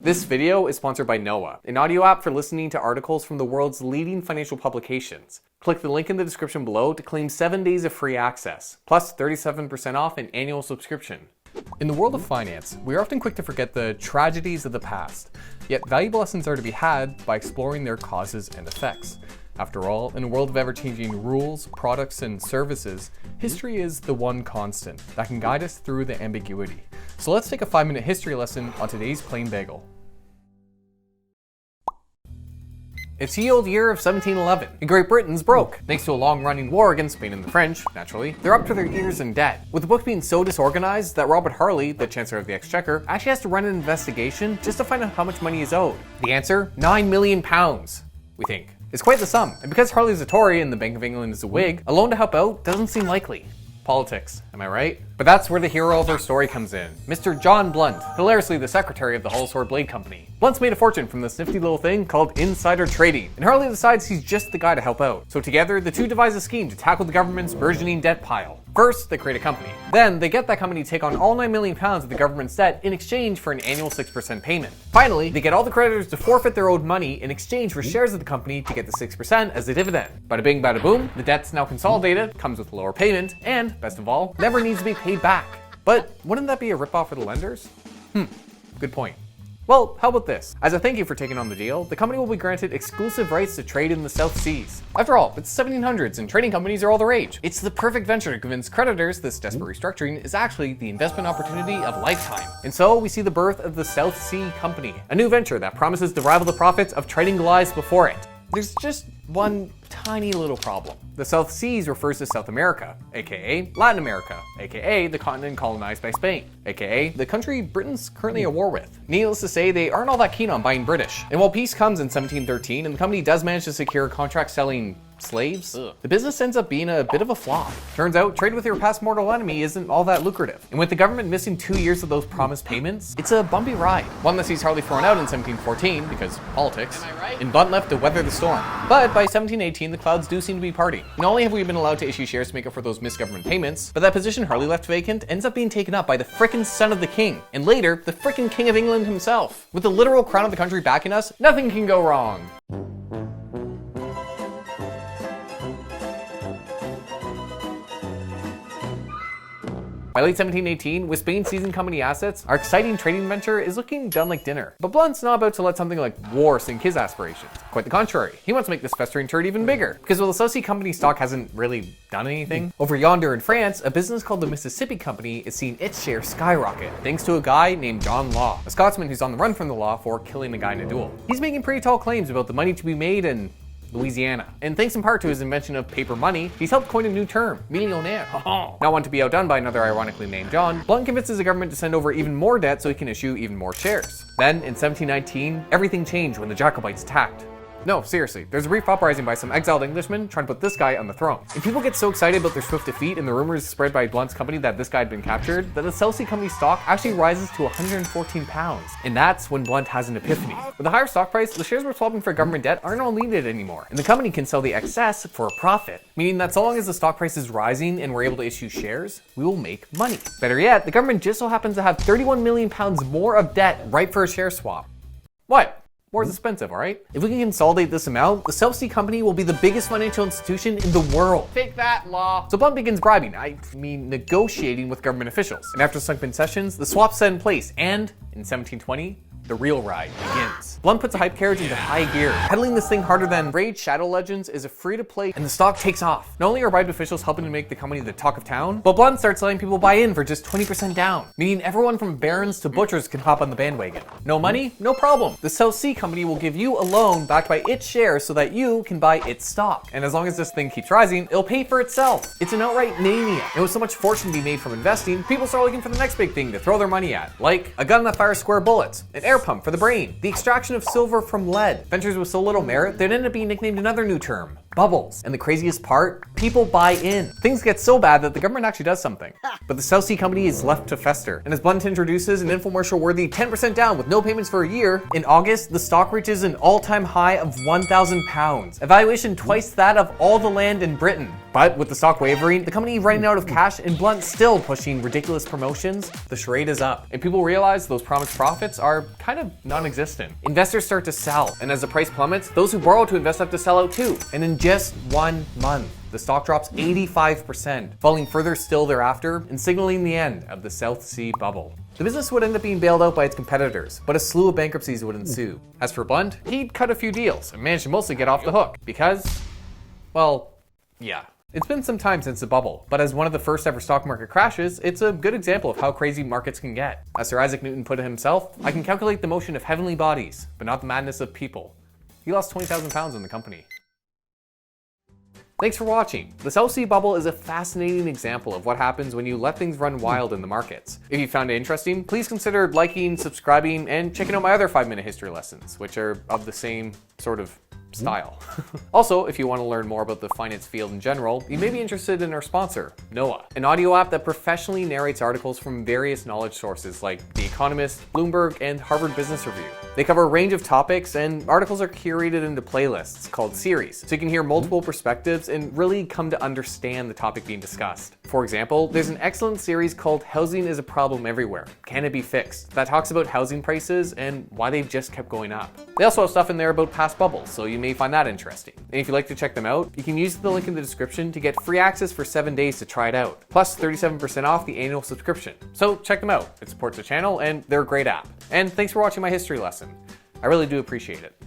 This video is sponsored by Noah, an audio app for listening to articles from the world's leading financial publications. Click the link in the description below to claim 7 days of free access, plus 37% off an annual subscription. In the world of finance, we are often quick to forget the tragedies of the past, yet valuable lessons are to be had by exploring their causes and effects. After all, in a world of ever-changing rules, products, and services, history is the one constant that can guide us through the ambiguity. So let's take a 5-minute history lesson on today's Plain Bagel. It's the old year of 1711, and Great Britain's broke. Thanks to a long-running war against Spain and the French, naturally, they're up to their ears in debt. With the book being so disorganized that Robert Harley, the Chancellor of the Exchequer, actually has to run an investigation just to find out how much money is owed. The answer? £9 million, we think. It's quite the sum, and because Harley's a Tory and the Bank of England is a Whig, a loan to help out doesn't seem likely. Politics, am I right? But that's where the hero of our story comes in, Mr. John Blunt, hilariously the secretary of the Hull Sword Blade Company. Blunt's made a fortune from this nifty little thing called insider trading, and Harley decides he's just the guy to help out. So together, the two devise a scheme to tackle the government's burgeoning debt pile. First, they create a company. Then, they get that company to take on all £9 million of the government's debt in exchange for an annual 6% payment. Finally, they get all the creditors to forfeit their owed money in exchange for shares of the company to get the 6% as a dividend. Bada bing, bada boom, the debt's now consolidated, comes with a lower payment, and, best of all, never needs to be paid back. But wouldn't that be a ripoff for the lenders? Good point. Well, how about this? As a thank you for taking on the deal, the company will be granted exclusive rights to trade in the South Seas. After all, it's the 1700s and trading companies are all the rage. It's the perfect venture to convince creditors this desperate restructuring is actually the investment opportunity of a lifetime. And so we see the birth of the South Sea Company, a new venture that promises to rival the profits of trading Goliaths before it. There's just one tiny little problem. The South Seas refers to South America, aka Latin America, aka the continent colonized by Spain, aka the country Britain's currently at war with. Needless to say, they aren't all that keen on buying British. And while peace comes in 1713 and the company does manage to secure a contract selling slaves, the business ends up being a bit of a flop. Turns out, trade with your past mortal enemy isn't all that lucrative. And with the government missing 2 years of those promised payments, it's a bumpy ride. One that sees Harley thrown out in 1714, because politics, and Blunt left to weather the storm. But by 1718, the clouds do seem to be parting. Not only have we been allowed to issue shares to make up for those missed government payments, but that position Harley left vacant ends up being taken up by the frickin' son of the king, and later, the frickin' king of England himself. With the literal crown of the country backing us, nothing can go wrong. By late 1718, with Spain seizing company assets, our exciting trading venture is looking done like dinner. But Blunt's not about to let something like war sink his aspirations. Quite the contrary. He wants to make this festering turd even bigger. Because while the South Sea Company stock hasn't really done anything, over yonder in France, a business called the Mississippi Company is seeing its share skyrocket, thanks to a guy named John Law, a Scotsman who's on the run from the law for killing a guy in a duel. He's making pretty tall claims about the money to be made in Louisiana. And thanks in part to his invention of paper money, he's helped coin a new term, millionaire. Not one to be outdone by another ironically named John, Blunt convinces the government to send over even more debt so he can issue even more shares. Then, in 1719, everything changed when the Jacobites attacked. No, seriously, there's a brief uprising by some exiled Englishmen trying to put this guy on the throne. And people get so excited about their swift defeat and the rumors spread by Blunt's company that this guy had been captured, that the South Sea Company stock actually rises to £114. And that's when Blunt has an epiphany. With a higher stock price, the shares we're swapping for government debt aren't all needed anymore, and the company can sell the excess for a profit. Meaning that so long as the stock price is rising and we're able to issue shares, we will make money. Better yet, the government just so happens to have £31 million more of debt ripe for a share swap. What? More expensive, alright? If we can consolidate this amount, the South Sea Company will be the biggest financial institution in the world. Take that, Law. So Blunt begins bribing, negotiating with government officials. And after some concessions, the swap's set in place, and in 1720, the real ride begins. Blunt puts a hype carriage into high gear, pedaling this thing harder than Raid Shadow Legends is a free-to-play, and the stock takes off. Not only are bribed officials helping to make the company the talk of town, but Blunt starts letting people buy in for just 20% down, meaning everyone from barons to butchers can hop on the bandwagon. No money? No problem. The South Sea Company will give you a loan backed by its shares so that you can buy its stock. And as long as this thing keeps rising, it'll pay for itself. It's an outright mania. And with so much fortune to be made from investing, people start looking for the next big thing to throw their money at, like a gun that fires square bullets, an air pump for the brain, the extraction of silver from lead. Ventures with so little merit, they'd end up being nicknamed another new term, bubbles. And the craziest part, people buy in. Things get so bad that the government actually does something. But the South Sea Company is left to fester. And as Blunt introduces an infomercial-worthy 10% down with no payments for a year, in August, the stock reaches an all-time high of £1,000, a valuation twice that of all the land in Britain. But with the stock wavering, the company running out of cash, and Blunt still pushing ridiculous promotions, the charade is up. And people realize those promised profits are kind of non-existent. Investors start to sell, and as the price plummets, those who borrow to invest have to sell out too. And in just 1 month, the stock drops 85%, falling further still thereafter and signaling the end of the South Sea bubble. The business would end up being bailed out by its competitors, but a slew of bankruptcies would ensue. As for Blunt, he'd cut a few deals and managed to mostly get off the hook because, well, yeah. It's been some time since the bubble, but as one of the first ever stock market crashes, it's a good example of how crazy markets can get. As Sir Isaac Newton put it himself, I can calculate the motion of heavenly bodies, but not the madness of people. He lost 20,000 pounds in the company. Thanks for watching. The South Sea bubble is a fascinating example of what happens when you let things run wild in the markets. If you found it interesting, please consider liking, subscribing, and checking out my other 5-minute history lessons, which are of the same sort of style. Also, if you want to learn more about the finance field in general, you may be interested in our sponsor, Noah, an audio app that professionally narrates articles from various knowledge sources like The Economist, Bloomberg, and Harvard Business Review. They cover a range of topics, and articles are curated into playlists called series, so you can hear multiple perspectives and really come to understand the topic being discussed. For example, there's an excellent series called Housing is a Problem Everywhere. Can it be fixed? That talks about housing prices and why they've just kept going up. They also have stuff in there about past bubbles, so you may find that interesting. And if you'd like to check them out, you can use the link in the description to get free access for 7 days to try it out, plus 37% off the annual subscription. So check them out. It supports the channel and they're a great app. And thanks for watching my history lesson. I really do appreciate it.